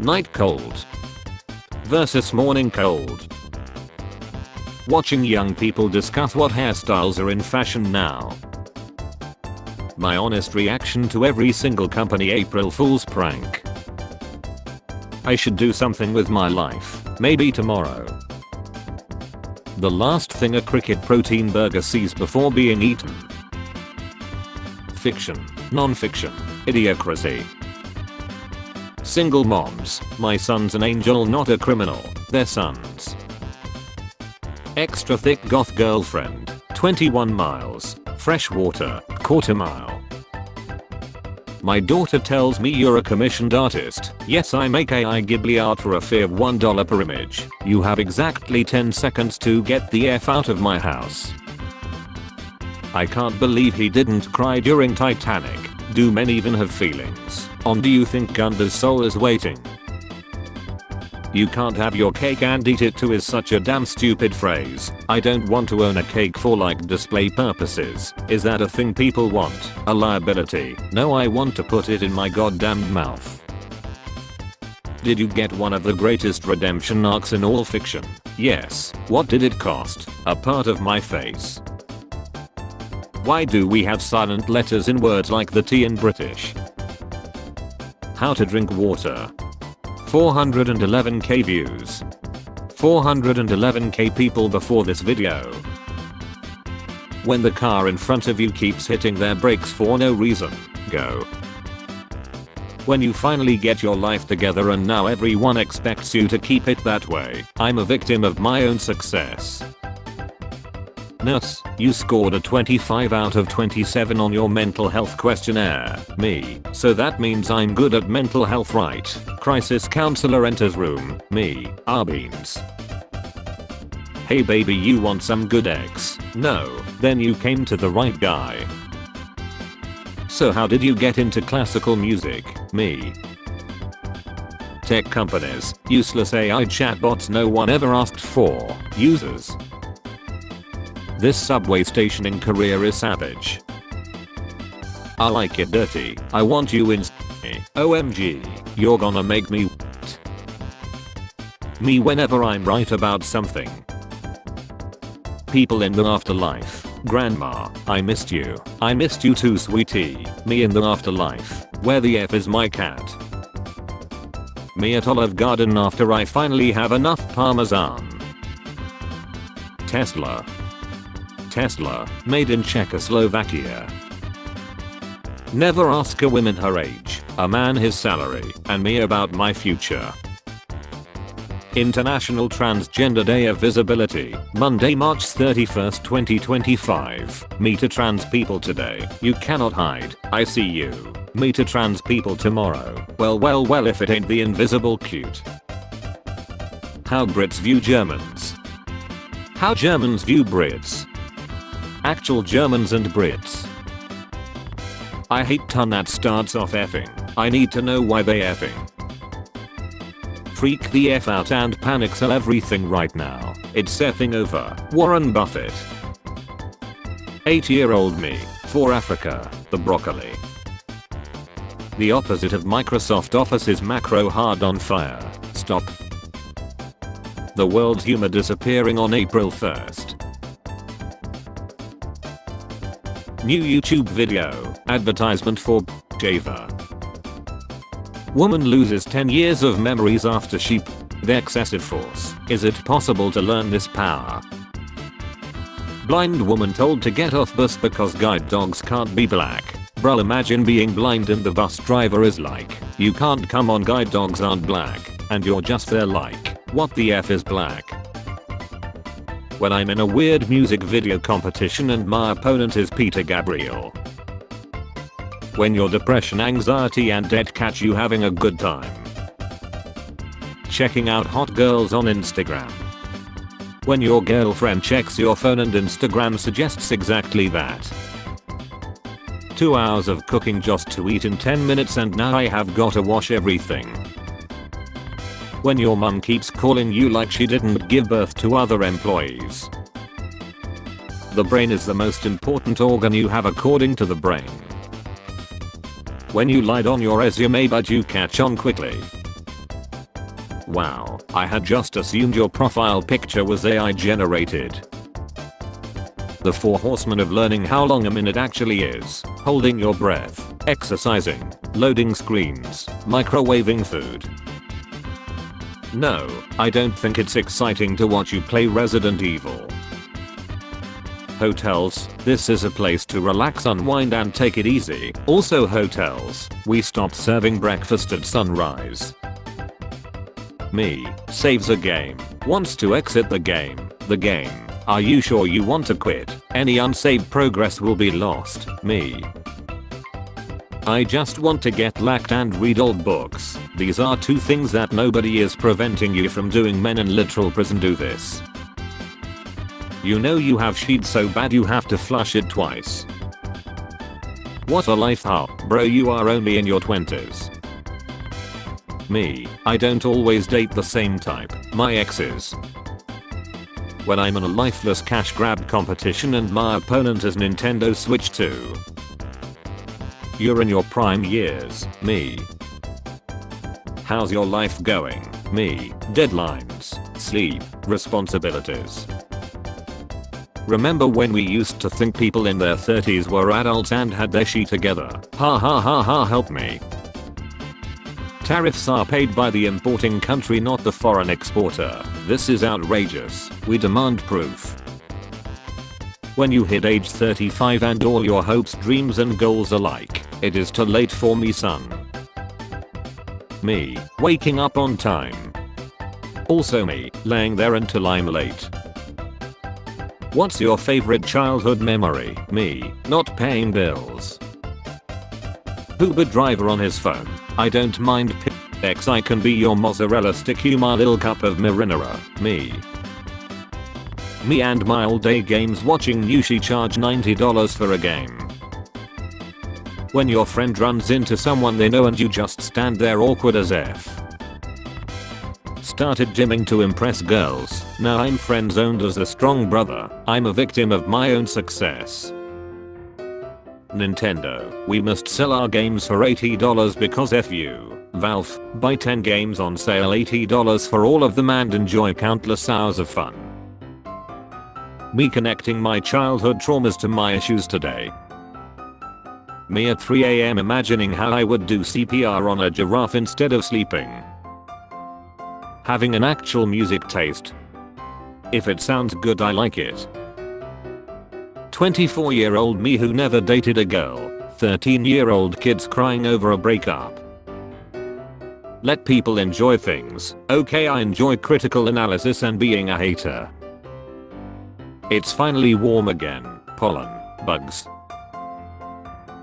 Night cold versus morning cold. Watching young people discuss what hairstyles are in fashion now. My honest reaction to every single company April Fool's prank. I should do something with my life, maybe tomorrow. The last thing a cricket protein burger sees before being eaten. Fiction, non-fiction, idiocracy. Single moms, my son's an angel not a criminal, their sons. Extra thick goth girlfriend, 21 miles, fresh water, quarter mile. My daughter tells me you're a commissioned artist. Yes, I make AI Ghibli art for a fee of $1 per image. You have exactly 10 seconds to get the F out of my house. I can't believe he didn't cry during Titanic. Do men even have feelings? Do you think Gunda's soul is waiting? You can't have your cake and eat it too is such a damn stupid phrase. I don't want to own a cake for like display purposes. Is that a thing people want? A liability? No, I want to put it in my goddamn mouth. Did you get one of the greatest redemption arcs in all fiction? Yes. What did it cost? A part of my face. Why do we have silent letters in words like the T in British? How to drink water. 411k views. 411k people before this video. When the car in front of you keeps hitting their brakes for no reason, go. When you finally get your life together and now everyone expects you to keep it that way. I'm a victim of my own success. Nurse, you scored a 25 out of 27 on your mental health questionnaire. Me. So that means I'm good at mental health, right? Crisis counselor enters room. Me. Beans. Hey baby, you want some good eggs? No. Then you came to the right guy. So how did you get into classical music? Me. Tech companies. Useless AI chatbots no one ever asked for. Users. This subway station in Korea is savage. I like it dirty. I want you in. OMG. You're gonna make me me whenever I'm right about something. People in the afterlife. Grandma, I missed you. I missed you too, sweetie. Me in the afterlife. Where the F is my cat? Me at Olive Garden after I finally have enough parmesan. Tesla. Tesla, made in Czechoslovakia. Never ask a woman her age, a man his salary, and me about my future. International Transgender Day of Visibility, Monday, March 31st, 2025. Me to trans people today. You cannot hide. I see you. Me to trans people tomorrow. Well, if it ain't the invisible cute. How Brits view Germans. How Germans view Brits. Actual Germans and Brits. I hate ton that starts off effing. I need to know why they effing. Freak the F out and panic sell everything right now. It's effing over. Warren Buffett. 8-year-old me. For Africa. The broccoli. The opposite of Microsoft Office is macro hard on fire. Stop. The world's humor disappearing on April 1st. New YouTube video. Advertisement for Java. Woman loses 10 years of memories after she the excessive force. Is it possible to learn this power? Blind woman told to get off bus because guide dogs can't be black. Bruh, imagine being blind and the bus driver is like, you can't come on, guide dogs aren't black. And you're just there like, what the F is black? When I'm in a weird music video competition and my opponent is Peter Gabriel. When your depression, anxiety and debt catch you having a good time. Checking out hot girls on Instagram. When your girlfriend checks your phone and Instagram suggests exactly that. 2 hours of cooking just to eat in 10 minutes and now I have gotta wash everything. When your mum keeps calling you like she didn't give birth to other employees. The brain is the most important organ you have according to the brain. When you lied on your resume but you catch on quickly. Wow, I had just assumed your profile picture was AI generated. The 4 horsemen of learning how long a minute actually is: holding your breath, exercising, loading screens, microwaving food. No, I don't think it's exciting to watch you play Resident Evil. Hotels, this is a place to relax, unwind and take it easy. Also hotels, we stopped serving breakfast at sunrise. Me, saves a game, wants to exit the game. Are you sure you want to quit? Any unsaved progress will be lost. Me. I just want to get lacked and read old books. These are 2 things that nobody is preventing you from doing. Men in literal prison do this. You know you have sheet so bad you have to flush it twice. What a life. How, bro, you are only in your 20s. Me, I don't always date the same type. My exes. When I'm in a lifeless cash grab competition and my opponent is Nintendo Switch 2. You're in your prime years. Me. How's your life going? Me. Deadlines, sleep, responsibilities. Remember when we used to think people in their 30s were adults and had their shit together? Ha ha ha ha, help me. Tariffs are paid by the importing country, not the foreign exporter. This is outrageous. We demand proof. When you hit age 35 and all your hopes, dreams and goals are like, it is too late for me, son. Me, waking up on time. Also me, laying there until I'm late. What's your favorite childhood memory? Me, not paying bills. Uber driver on his phone. I don't mind X, I can be your mozzarella stick, you my little cup of marinara. Me and my all day games watching Nushi charge $90 for a game. When your friend runs into someone they know and you just stand there awkward as F. Started gymming to impress girls, now I'm friend zoned as a strong brother. I'm a victim of my own success. Nintendo, we must sell our games for $80 because F you. Valve, buy 10 games on sale, $80 for all of them and enjoy countless hours of fun. Me connecting my childhood traumas to my issues today. Me at 3 AM imagining how I would do CPR on a giraffe instead of sleeping. Having an actual music taste. If it sounds good, I like it. 24-year-old me who never dated a girl. 13-year-old kids crying over a breakup. Let people enjoy things. Okay, I enjoy critical analysis and being a hater. It's finally warm again. Pollen. Bugs.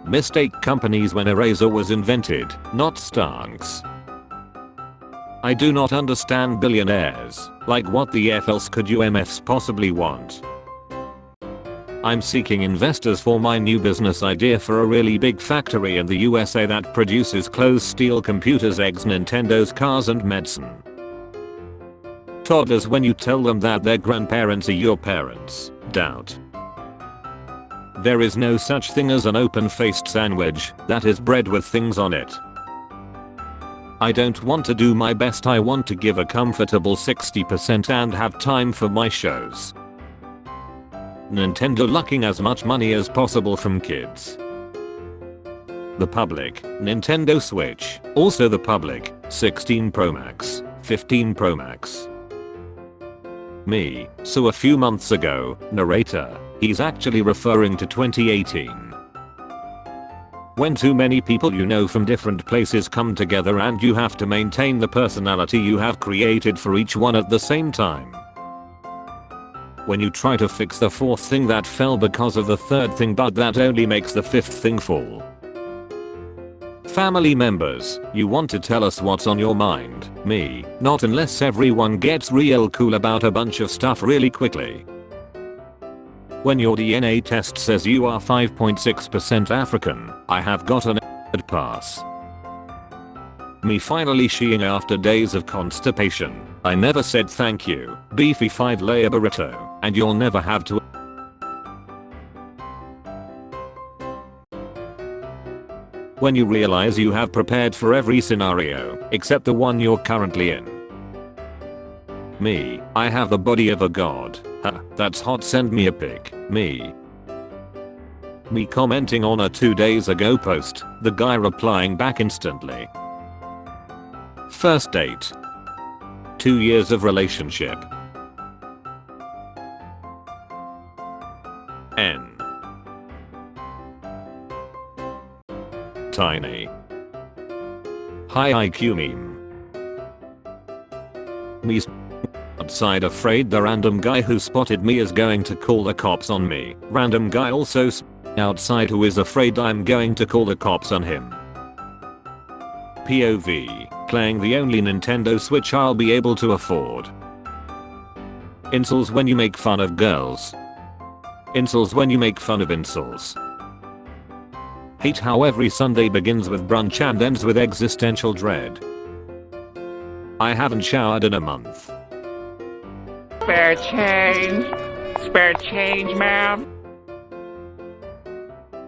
Mistake companies when a razor was invented, not skunks. I do not understand billionaires. Like, what the F else could you MFs possibly want? I'm seeking investors for my new business idea for a really big factory in the USA that produces clothes, steel, computers, eggs, Nintendos, cars and medicine. Toddlers, when you tell them that their grandparents are your parents, doubt. There is no such thing as an open-faced sandwich that is bread with things on it. I don't want to do my best, I want to give a comfortable 60% and have time for my shows. Nintendo lucking as much money as possible from kids. The public, Nintendo Switch, also the public, 16 Pro Max, 15 Pro Max. Me, so a few months ago, narrator, he's actually referring to 2018. When too many people you know from different places come together and you have to maintain the personality you have created for each one at the same time. When you try to fix the 4th thing that fell because of the 3rd thing, but that only makes the 5th thing fall. Family members, you want to tell us what's on your mind. Me, not unless everyone gets real cool about a bunch of stuff really quickly. When your DNA test says you are 5.6% African, I have got an pass. Me finally sheeing after days of constipation. I never said thank you, beefy 5-layer burrito, and you'll never have to. When you realize you have prepared for every scenario, except the one you're currently in. Me, I have the body of a god. Ha, that's hot, send me a pic. Me commenting on a 2 days ago post, the guy replying back instantly. First date. 2 years of relationship. N. Tiny. High IQ meme. Me outside afraid the random guy who spotted me is going to call the cops on me. Random guy also outside who is afraid I'm going to call the cops on him. POV. Playing the only Nintendo Switch I'll be able to afford. Insults when you make fun of girls. Insults when you make fun of insults. Hate how every Sunday begins with brunch and ends with existential dread. I haven't showered in a month. Spare change. Spare change, ma'am.